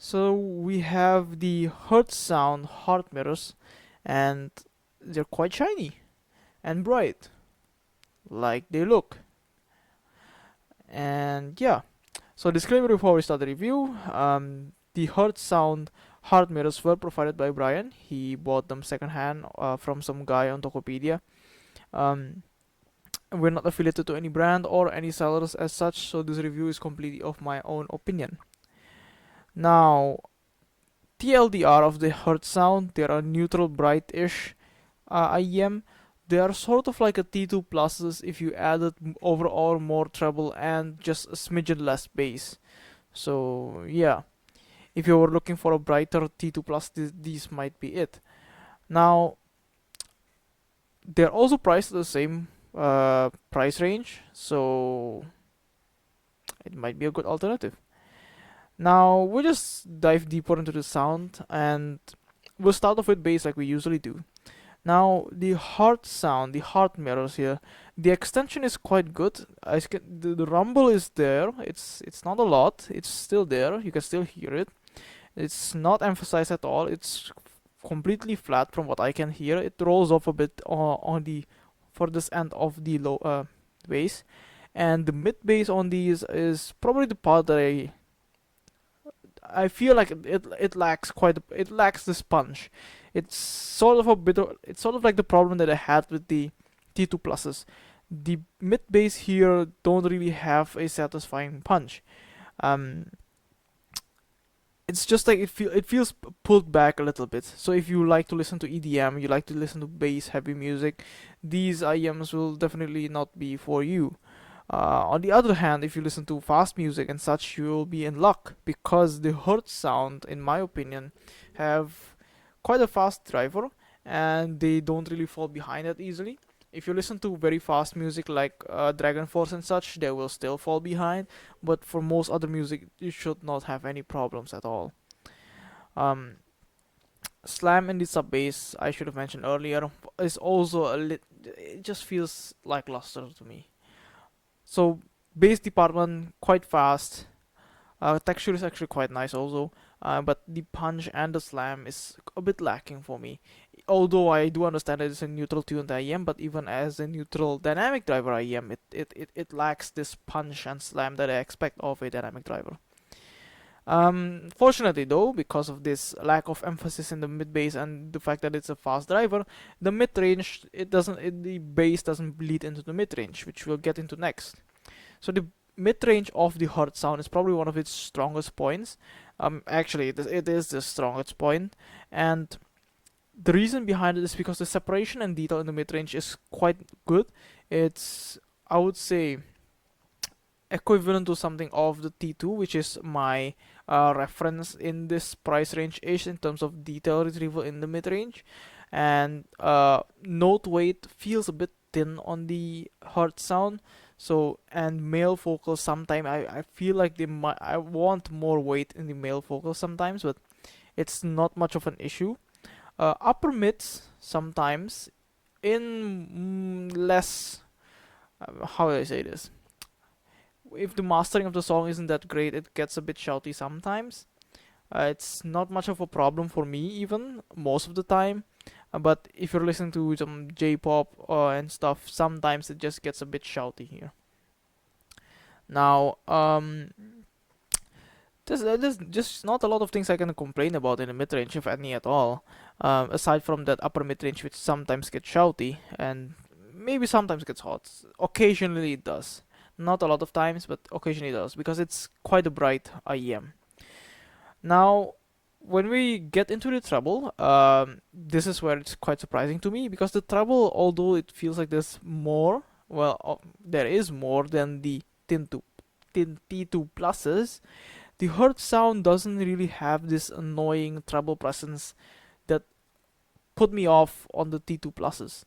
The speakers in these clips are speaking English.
So we have the HZSound heart mirrors, and they're quite shiny and bright, like they look. And yeah, so disclaimer before we start the review: the HZSound heart mirrors were provided by Brian. He bought them secondhand from some guy on Tokopedia. Um, we're not affiliated to any brand or any sellers as such, so this review is completely of my own opinion. Now, TLDR of the HZSound, they are neutral bright-ish IEM. They are sort of like a T2 pluses if you added overall more treble and just a smidgen less bass. So yeah, if you were looking for a brighter T2 plus, these might be it. Now they're also priced at the same price range, so it might be a good alternative. Now we'll just dive deeper into the sound, and we'll start off with bass like we usually do. Now the HZSound, the heart mirrors here, the extension is quite good. The rumble is there. It's not a lot. It's still there. You can still hear it. It's not emphasized at all. It's completely flat from what I can hear. It rolls off a bit on the furthest end of the low bass, and the mid bass on these is probably the part that I feel like it lacks it lacks this punch. It's sort of a bit it's sort of like the problem that I had with the T2 pluses. The mid bass here don't really have a satisfying punch. Um, it's just like it feels pulled back a little bit. So if you like to listen to EDM, you like to listen to bass heavy music, these IEMs will definitely not be for you. On the other hand, if you listen to fast music and such, you will be in luck because the HZSound, in my opinion, have quite a fast driver and they don't really fall behind that easily. If you listen to very fast music like Dragon Force and such, they will still fall behind, but for most other music, you should not have any problems at all. Um, Slam in the sub bass, I should have mentioned earlier, is also it just feels lackluster to me. So bass department quite fast. Texture is actually quite nice also, but the punch and the slam is a bit lacking for me. Although I do understand that it's a neutral tuned IEM, but even as a neutral dynamic driver IEM, it lacks this punch and slam that I expect of a dynamic driver. Fortunately though, because of this lack of emphasis in the mid bass and the fact that it's a fast driver, the mid range the bass doesn't bleed into the mid range, which we'll get into next. So the mid range of the HZSound is probably one of its strongest points. Actually, it is the strongest point, and the reason behind it is because the separation and detail in the mid range is quite good. It's, I would say, equivalent to something of the T2, which is my reference in this price range ish in terms of detail retrieval in the mid range, and note weight feels a bit thin on the HZSound. So, and male vocals sometimes I feel like I want more weight in the male vocals sometimes, but it's not much of an issue. Upper mids sometimes in less, how do I say this, if the mastering of the song isn't that great, it gets a bit shouty sometimes. It's not much of a problem for me, even most of the time. But if you're listening to some J-pop and stuff, sometimes it just gets a bit shouty here. Now, there's just not a lot of things I can complain about in the mid range, if any at all. Aside from that upper mid range, which sometimes gets shouty and maybe sometimes gets hot. Occasionally it does. Not a lot of times, but occasionally it does because it's quite a bright IEM. Now, when we get into the treble, this is where it's quite surprising to me because the treble, although it feels like there's more, well, there is more than the T2 pluses. The HZSound doesn't really have this annoying treble presence that put me off on the T2 pluses.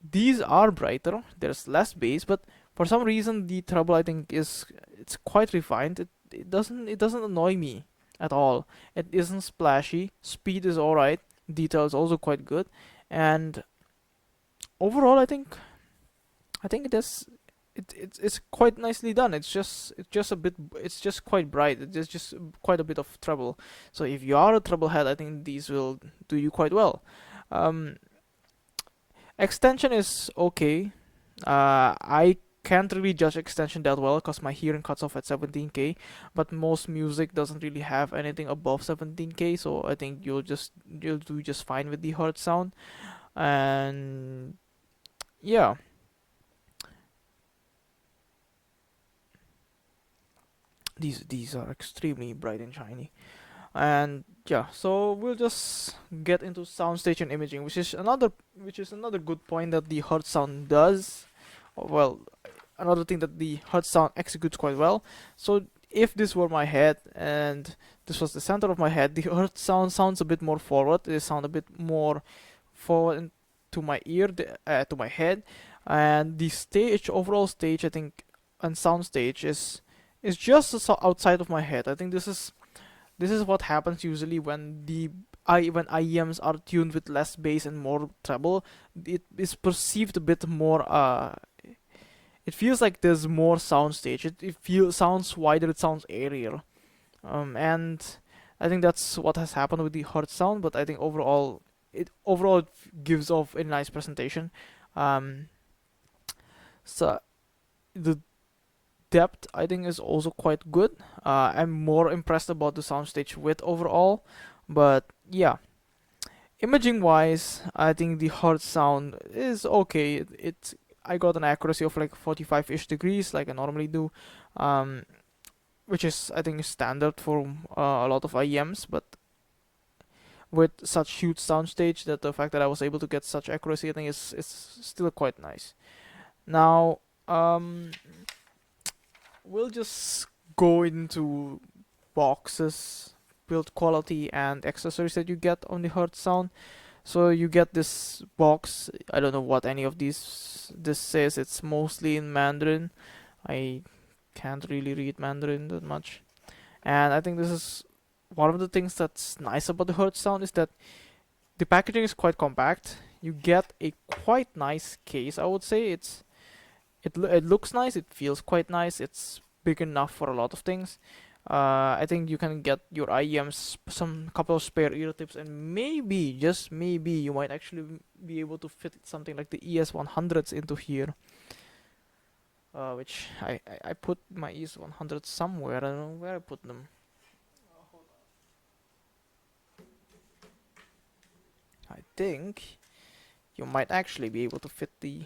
These are brighter, there's less bass, but for some reason the treble I think it's quite refined. It doesn't annoy me at all. It isn't splashy. Speed is alright. Detail is also quite good, and overall I think it is it's quite nicely done. It's just quite bright. It's just quite a bit of treble. So if you are a treble head, I think these will do you quite well. Um, Extension is okay. I can't really judge extension that well because my hearing cuts off at 17K, but most music doesn't really have anything above 17K, so I think you'll do just fine with the Hertz sound. And yeah, these are extremely bright and shiny. And yeah, so we'll just get into soundstage and imaging, which is another good point that the Hertz sound does. Well, another thing that the Hertz sound executes quite well. So if this were my head and this was the center of my head, the Hertz sound sounds a bit more forward. It sounds a bit more forward to my ear, to my head, and the stage, overall stage, I think, and sound stage is just outside of my head. I think this is what happens usually when when IEMs are tuned with less bass and more treble. It is perceived a bit more. It feels like there's more soundstage. It feels sounds wider. It sounds airier. And I think that's what has happened with the Hertz sound. But I think overall it gives off a nice presentation. Um, so the depth I think is also quite good. I'm more impressed about the soundstage width overall, but yeah, imaging wise, I think the Hertz sound is okay. I got an accuracy of like 45-ish degrees, like I normally do, um, which is I think standard for a lot of IEMs, but with such huge soundstage, that the fact that I was able to get such accuracy, I think is still quite nice. Now, we'll just go into boxes, build quality, and accessories that you get on the Hertz sound. So you get this box. I don't know what any of this says. It's mostly in Mandarin. I can't really read Mandarin that much. And I think this is one of the things that's nice about the Hertz sound, is that the packaging is quite compact. You get a quite nice case, I would say. It looks nice. It feels quite nice. It's big enough for a lot of things. I think you can get your IEMs some couple of spare ear tips, and maybe, just maybe, you might actually be able to fit something like the ES100s into here. Which I put my ES100s somewhere. I don't know where I put them. I think you might actually be able to fit the.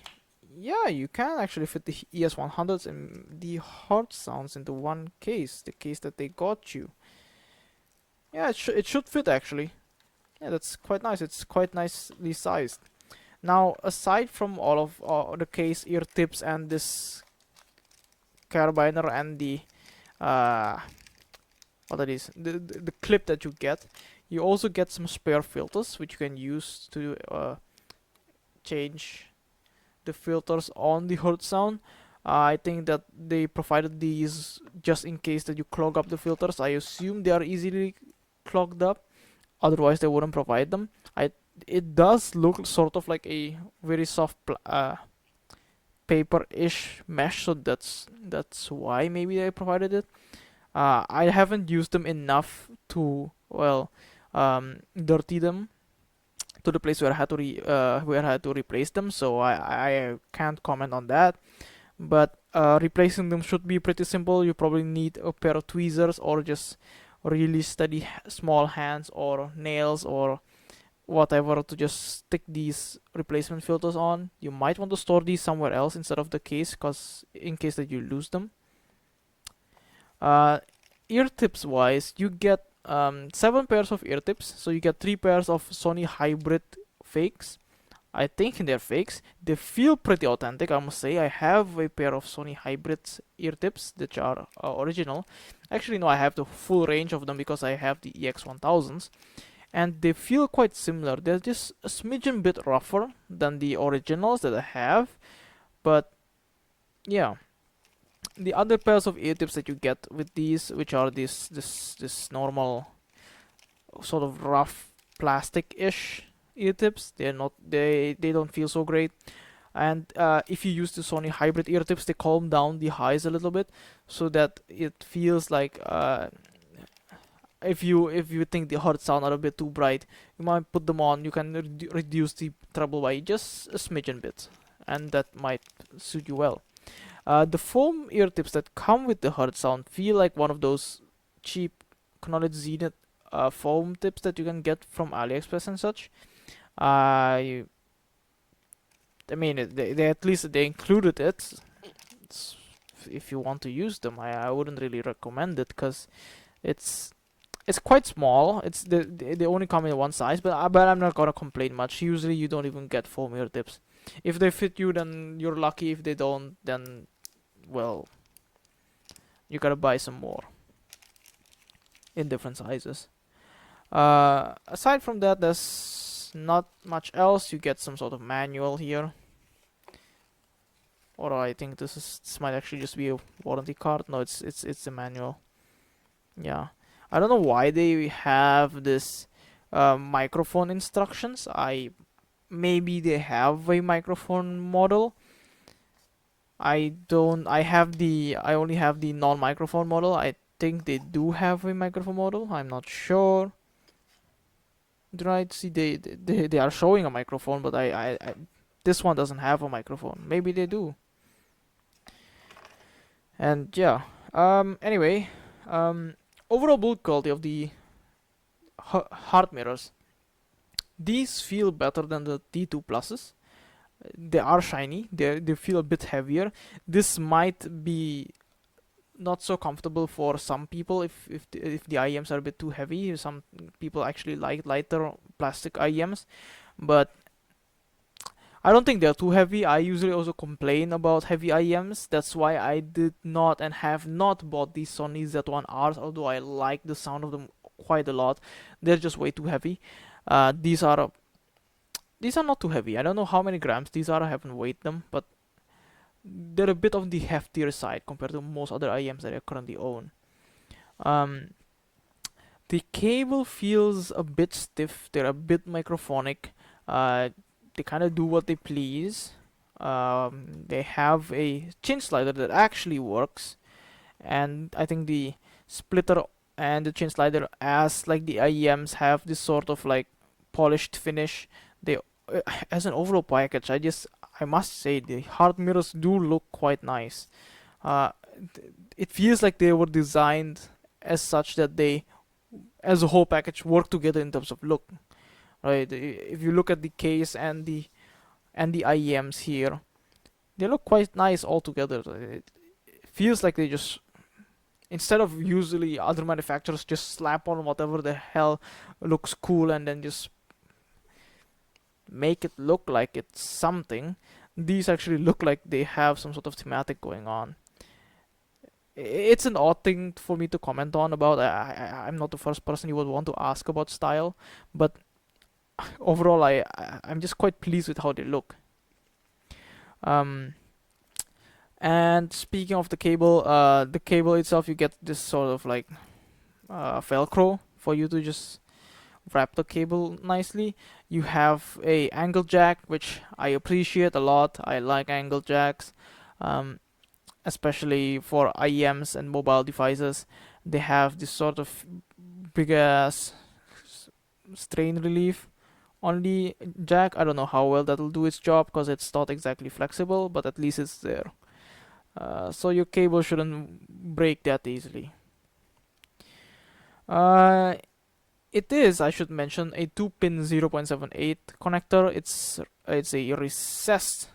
Yeah, you can actually fit the ES100s and the Hertz sounds into one case, the case that they got you. Yeah, it should fit actually. Yeah, that's quite nice. It's quite nicely sized. Now, aside from all of the case, ear tips, and this carabiner, and the uh, what that is, the clip that you get, you also get some spare filters which you can use to change the filters on the Hertz sound. I think that they provided these just in case that you clog up the filters. I assume they are easily clogged up, otherwise they wouldn't provide them. It does look sort of like a very soft paper-ish mesh, so that's why maybe they provided it. I haven't used them enough to, well, dirty them to the place where I had to replace them, so I can't comment on that. But replacing them should be pretty simple. You probably need a pair of tweezers, or just really steady small hands or nails or whatever to just stick these replacement filters on. You might want to store these somewhere else instead of the case, cause in case that you lose them. Uh, Ear tips wise, you get 7 pairs of ear tips. So you get 3 pairs of Sony hybrid fakes. I think they're fakes. They feel pretty authentic, I must say. I have a pair of Sony hybrid ear tips that are original. Actually, no, I have the full range of them because I have the EX1000s, and they feel quite similar. They're just a smidgen bit rougher than the originals that I have, but yeah. The other pairs of ear tips that you get with these, which are this normal sort of rough plastic-ish ear tips, they don't feel so great. And if you use the Sony hybrid ear tips, they calm down the highs a little bit, so that it feels like if you think the hertz sound are a bit too bright, you might put them on. You can reduce the treble by just a smidgen bit, and that might suit you well. The foam ear tips that come with the hertz sound feel like one of those cheap Knowledge Zenith foam tips that you can get from AliExpress and such. I I mean, they at least they included it. It's, if you want to use them, I wouldn't really recommend it because it's it's quite small. They only come in one size, but I'm not gonna complain much. Usually, you don't even get foam ear tips. If they fit you, then you're lucky. If they don't, then well, you gotta buy some more in different sizes. Aside from that, there's not much else. You get some sort of manual here, or I think this might actually just be a warranty card. No, it's a manual. Yeah, I don't know why they have this microphone instructions. Maybe they have a microphone model. I don't. I only have the non-microphone model. I think they do have a microphone model. I'm not sure. Right? See, they are showing a microphone, but I this one doesn't have a microphone. Maybe they do. And yeah. Anyway. Overall build quality of the Heartmirrors. These feel better than the T2 pluses. They are shiny. They feel a bit heavier. This might be not so comfortable for some people if the IEMs are a bit too heavy. Some people actually like lighter plastic IEMs, but I don't think they're too heavy. I usually also complain about heavy IEMs. That's why I did not and have not bought these Sony Z1Rs, although I like the sound of them quite a lot. They're just way too heavy. These are not too heavy. I don't know how many grams these are. I haven't weighed them, but they're a bit of the heftier side compared to most other IEMs that I currently own. The cable feels a bit stiff. They're a bit microphonic. They kind of do what they please. They have a chin slider that actually works, and I think the splitter and the chin slider, as like the IEMs, have this sort of like polished finish. They, as an overall package, I must say the Heartmirrors do look quite nice. It feels like they were designed as such that they, as a whole package, work together in terms of look. Right? If you look at the case and the IEMs here, they look quite nice all together. It feels like they just, instead of usually other manufacturers just slap on whatever the hell looks cool and then just make it look like it's something, these actually look like they have some sort of thematic going on. It's an odd thing for me to comment on about. I'm not the first person you would want to ask about style, but overall I'm just quite pleased with how they look. And speaking of the cable itself, you get this sort of like velcro for you to just wrap the cable nicely. You have a angle jack, which I appreciate a lot. I like angle jacks, especially for IEMs and mobile devices. They have this sort of big ass strain relief on the jack. I don't know how well that'll do its job because it's not exactly flexible, but at least it's there. So your cable shouldn't break that easily. It is, I should mention, a 2-pin 0.78 connector. It's a recessed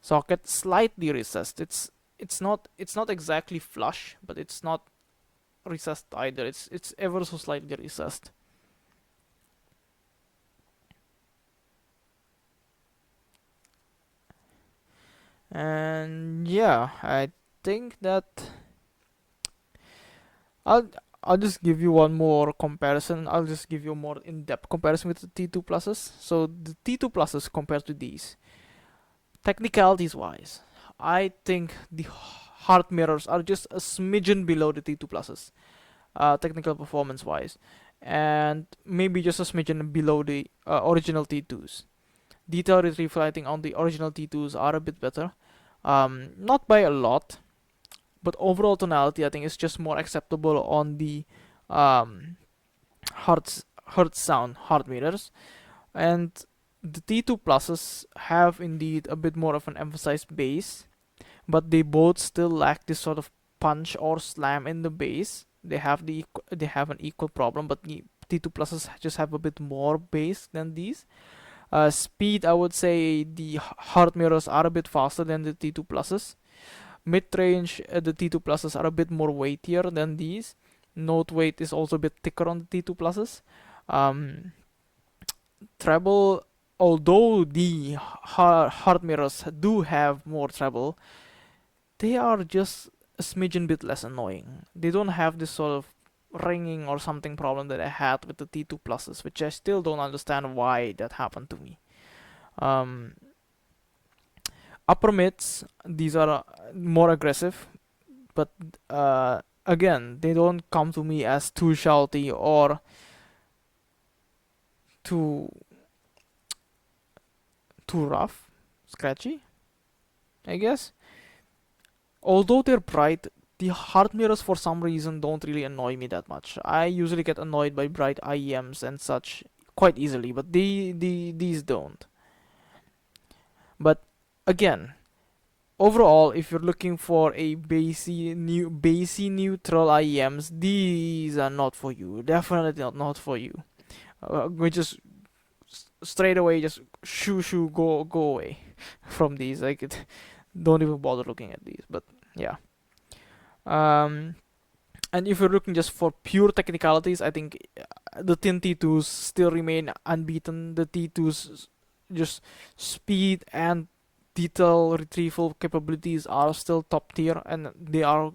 socket, slightly recessed. It's not exactly flush, but it's not recessed either. It's ever so slightly recessed. And yeah, I think that I'll just give you one more comparison. I'll just give you a more in-depth comparison with the T2 pluses. So the T2 pluses compared to these, technicalities wise, I think the Heartmirrors are just a smidgen below the T2 pluses, technical performance wise, and maybe just a smidgen below the original T2s. Detail retrieval, I think, on the original T2s are a bit better. Not by a lot, but overall tonality, I think, is just more acceptable on the um, HZSound Heartmirrors. And the T2 pluses have indeed a bit more of an emphasized bass, but they both still lack this sort of punch or slam in the bass. They have an equal problem, but the T2 pluses just have a bit more bass than these. Speed, I would say the Heartmirrors are a bit faster than the T2 pluses. Mid range, the T2 pluses are a bit more weightier than these. Note weight is also a bit thicker on the T2 pluses. Um, Treble, although the Heartmirrors do have more treble, they are just a smidgen bit less annoying. They don't have this sort of ringing or something problem that I had with the T2 pluses, which I still don't understand why that happened to me. Um, Upper mids, these are more aggressive, but again, they don't come to me as too shouty or too rough, scratchy, I guess. Although they're bright, the Heartmirrors for some reason don't really annoy me that much. I usually get annoyed by bright IEMs and such quite easily, but these don't. But again, overall, if you're looking for a bassy neutral IEMs, these are not for you. Definitely not for you. We just straight away just shoo go away from these. Like don't even bother looking at these. But yeah. Um, and if you're looking just for pure technicalities, I think the Tin T2s still remain unbeaten. The T2s just speed and detail retrieval capabilities are still top tier, and they are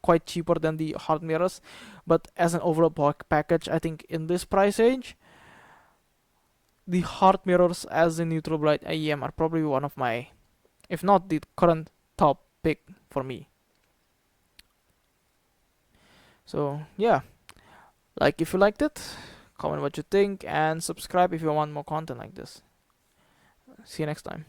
quite cheaper than the Heartmirrors. But as an overall package, I think in this price range, the Heartmirrors as a neutral bright IEM are probably one of my, if not the current top pick for me. So yeah, like if you liked it, comment what you think, and subscribe if you want more content like this. See you next time.